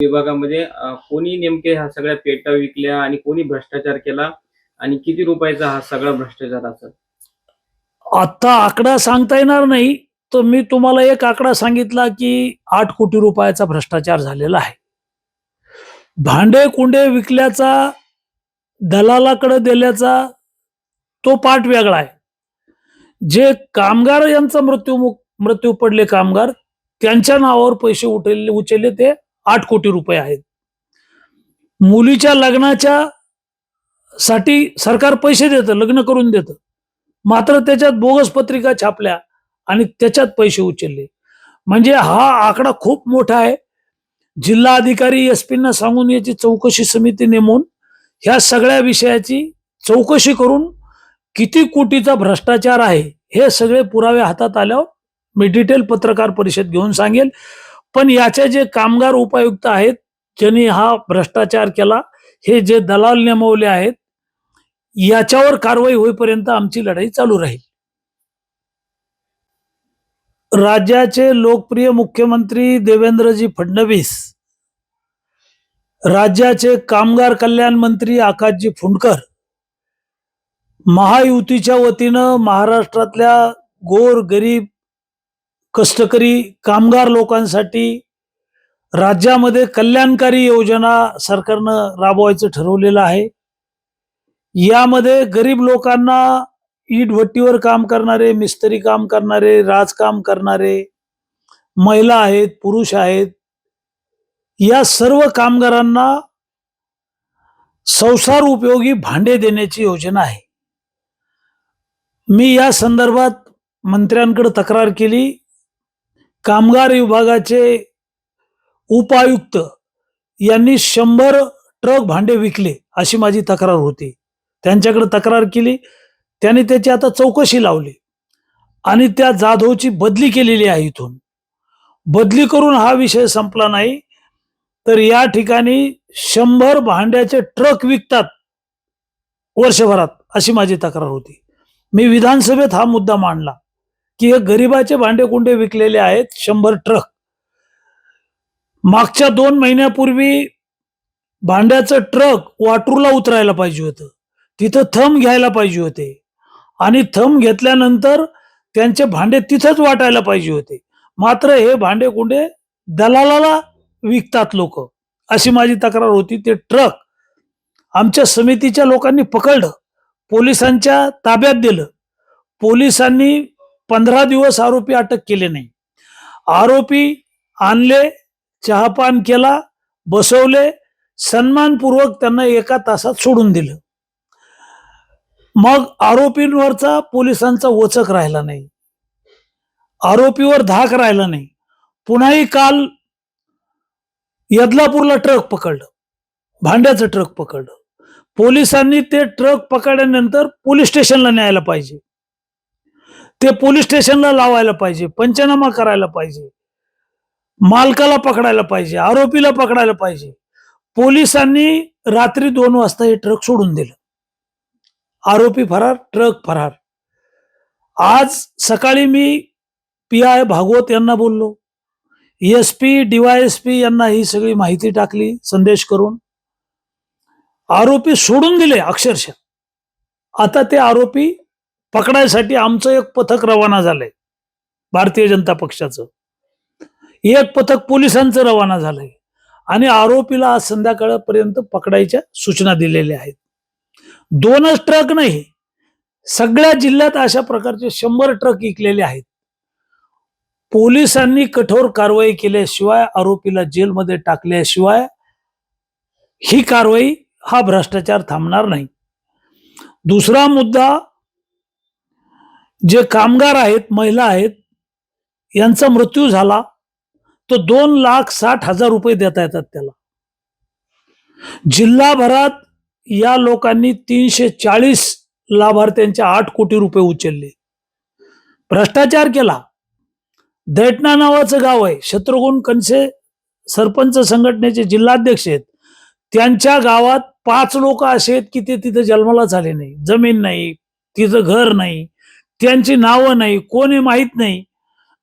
विभागामध्ये कोणी नेमके ह्या सगळ्या पेट्या विकल्या आणि कोणी भ्रष्टाचार केला आणि किती रुपयाचा हा सगळा भ्रष्टाचार असेल? आता आकडा सांगता येणार नाही. तर मी तुम्हाला एक आकडा सांगितला, की 8 कोटी रुपयाचा भ्रष्टाचार झालेला आहे. भांडे-कुंडे विकल्याचा, दलालाकडे दिल्याचा तो पाठ वेगळा आहे. जे कामगार यांचा मृत्यू पडले कामगार, त्यांच्या नावावर पैसे उचलले ते 8 कोटी रुपये आहेत. मुलीच्या लग्नाच्या साठी सरकार पैसे देतं, लग्न करून देतं. मात्र त्याच्यात बोगस पत्रिका छापल्या आणि त्याच्यात पैसे उचलले. म्हणजे हा आकडा खूप मोठा आहे. जिल्हाधिकारी एसपींना सांगून याची चौकशी समिती नेमून ह्या सगळ्या विषयाची चौकशी करून किती कोटीचा भ्रष्टाचार आहे हे सगळे पुरावे हातात आल्यावर मी डिटेल पत्रकार परिषद घेऊन सांगेल. पण याचे जे कामगार उपायुक्त आहेत, ज्यांनी हा भ्रष्टाचार केला, हे जे दलाल नेमवले आहेत, याच्यावर कारवाई होईपर्यंत आमची लढाई चालू राहील. राज्याचे लोकप्रिय मुख्यमंत्री देवेंद्रजी फडणवीस, राज्याचे कामगार कल्याण मंत्री आकाशजी फुंडकर, महायुतीच्या वतीनं महाराष्ट्रातल्या गोर गरीब कष्टकरी कामगार लोकांसाठी राज्यामध्ये कल्याणकारी योजना सरकारनं राबवायचं ठरवलेलं आहे. यामध्ये गरीब लोकांना इटभट्टीवर काम करणारे, मिस्त्री काम करणारे, राजकाम करणारे, महिला आहेत, पुरुष आहेत, या सर्व कामगारांना संसार उपयोगी भांडे देण्याची योजना आहे. मी या संदर्भात मंत्र्यांकडे तक्रार केली. कामगार विभागाचे उपायुक्त यांनी 100 ट्रक भांडे विकले अशी माझी तक्रार होती. त्यांच्याकडे तक्रार केली. त्यांनी त्याची आता चौकशी लावली आणि त्या जाधवची बदली केलेली आहे. इथून बदली करून हा विषय संपला नाही तर या ठिकाणी 100 भांड्याचे ट्रक विकतात वर्षभरात अशी माझी तक्रार होती. मी विधानसभेत हा मुद्दा मांडला की हे गरिबाचे भांडे कुंडे विकलेले आहेत 100 ट्रक. मागच्या 2 महिन्यापूर्वी भांड्याचं ट्रक वाटूरला उतरायला पाहिजे होतं, तिथं थंब घ्यायला पाहिजे होते आणि थंब घेतल्यानंतर त्यांचे भांडे तिथंच वाटायला पाहिजे होते. मात्र हे भांडे कुंडे दलालाला विकतात लोक, अशी माझी तक्रार होती. ते ट्रक आमच्या समितीच्या लोकांनी पकडलं, पोलिसांच्या ताब्यात दिलं. पोलिसांनी 15 दिवस आरोपी अटक केले नाही. आरोपी आणले, चहापान केला, बसवले, सन्मानपूर्वक त्यांना 1 तासात सोडून दिलं. मग आरोपींवरचा पोलिसांचा वचक राहिला नाही, आरोपीवर धाक राहिला नाही. पुन्हाही काल यदलापूरला ट्रक पकडलं, भांड्याचं ट्रक पकडलं. पोलिसांनी ते ट्रक पकडल्यानंतर पोलीस स्टेशनला न्यायला पाहिजे, ते पोलीस स्टेशनला लावायला पाहिजे, पंचनामा करायला पाहिजे, मालकाला पकडायला पाहिजे, आरोपीला पकडायला पाहिजे. पोलिसांनी रात्री 2 वाजता हे ट्रक सोडून दिलं. आरोपी फरार, ट्रक फरार. आज सकाळी मी PI भागवत यांना बोललो, SP DYSP यांना ही सगळी माहिती टाकली संदेश करून. आरोपी सोडून दिले अक्षरशः. आता ते आरोपी पकडायसाठी आमचं एक पथक रवाना झालंय, भारतीय जनता पक्षाचं एक पथक पोलिसांचं रवाना झालंय आणि आरोपीला आज संध्याकाळपर्यंत पकडायच्या सूचना दिलेल्या आहेत. 2च ट्रक नाही, सगळ्या जिल्ह्यात अशा प्रकारचे 100 ट्रक विकलेले आहेत. पोलिसांनी कठोर कारवाई केल्याशिवाय, आरोपीला जेलमध्ये टाकल्याशिवाय ही कारवाई, हा भ्रष्टाचार थांबणार नाही. दुसरा मुद्दा, जे कामगार आहेत, महिला आहेत, यांचा मृत्यू झाला तो 2,60,000 रुपये देता येतात त्याला. जिल्हाभरात या लोकांनी 340 लाभार्थ्यांचे 8 कोटी रुपये उचलले, भ्रष्टाचार केला. दैटना नावाचं गाव आहे, शत्रुघ्न कणसे सरपंच संघटनेचे जिल्हाध्यक्ष आहेत. त्यांच्या गावात 5 लोक असे आहेत की ते तिथे जन्माला झाले नाही, जमीन नाही, तिथं घर नाही, त्यांची नावं नाही, कोणी माहीत नाही.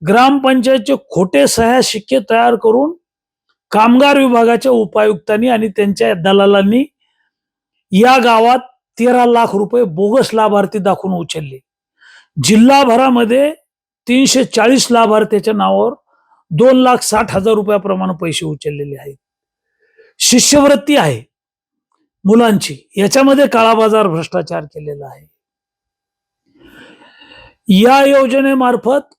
ग्रामपंचायतचे खोटे सह्या शिक्के तयार करून कामगार विभागाच्या उपायुक्तांनी आणि त्यांच्या दलालांनी या गावात 13 लाख रुपये बोगस लाभार्थी दाखवून उचलले. जिल्हाभरामध्ये 340 लाभार्थ्याच्या नावावर 2,60,000 रुपयाप्रमाणे पैसे उचललेले आहेत. शिष्यवृत्ती आहे मुलांची, याच्यामध्ये काळाबाजार भ्रष्टाचार केलेला आहे. या योजनेमार्फत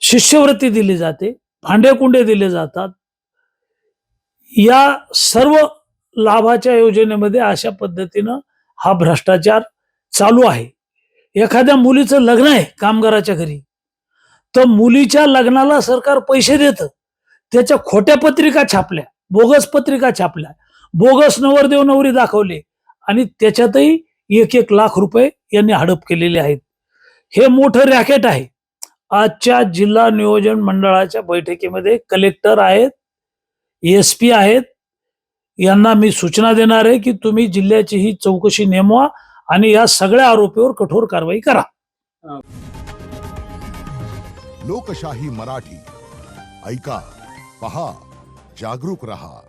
शिष्यवृत्ती दिली जाते, भांडेकुंडे दिले जातात. या सर्व लाभाच्या योजनेमध्ये अशा पद्धतीनं हा भ्रष्टाचार चालू आहे. एखाद्या मुलीचं लग्न आहे कामगाराच्या घरी, तर मुलीच्या लग्नाला सरकार पैसे देतं, त्याच्या खोट्या पत्रिका छापल्या, बोगस पत्रिका छापल्या, बोगस नवरदेव नवरी दाखवले आणि त्याच्यातही 1-1 लाख रुपये यांनी हडप केलेले आहेत. हे मोठं रॅकेट आहे. आजच्या जिल्हा नियोजन मंडळाच्या बैठकीमध्ये कलेक्टर आहेत, SP आहेत, यांना मी सूचना देणार आहे की तुम्ही जिल्ह्याची ही चौकशी नेमवा आणि या सगळ्या आरोपीवर कठोर कारवाई करा. लोकशाही मराठी ऐका, पहा, जागरूक रहा.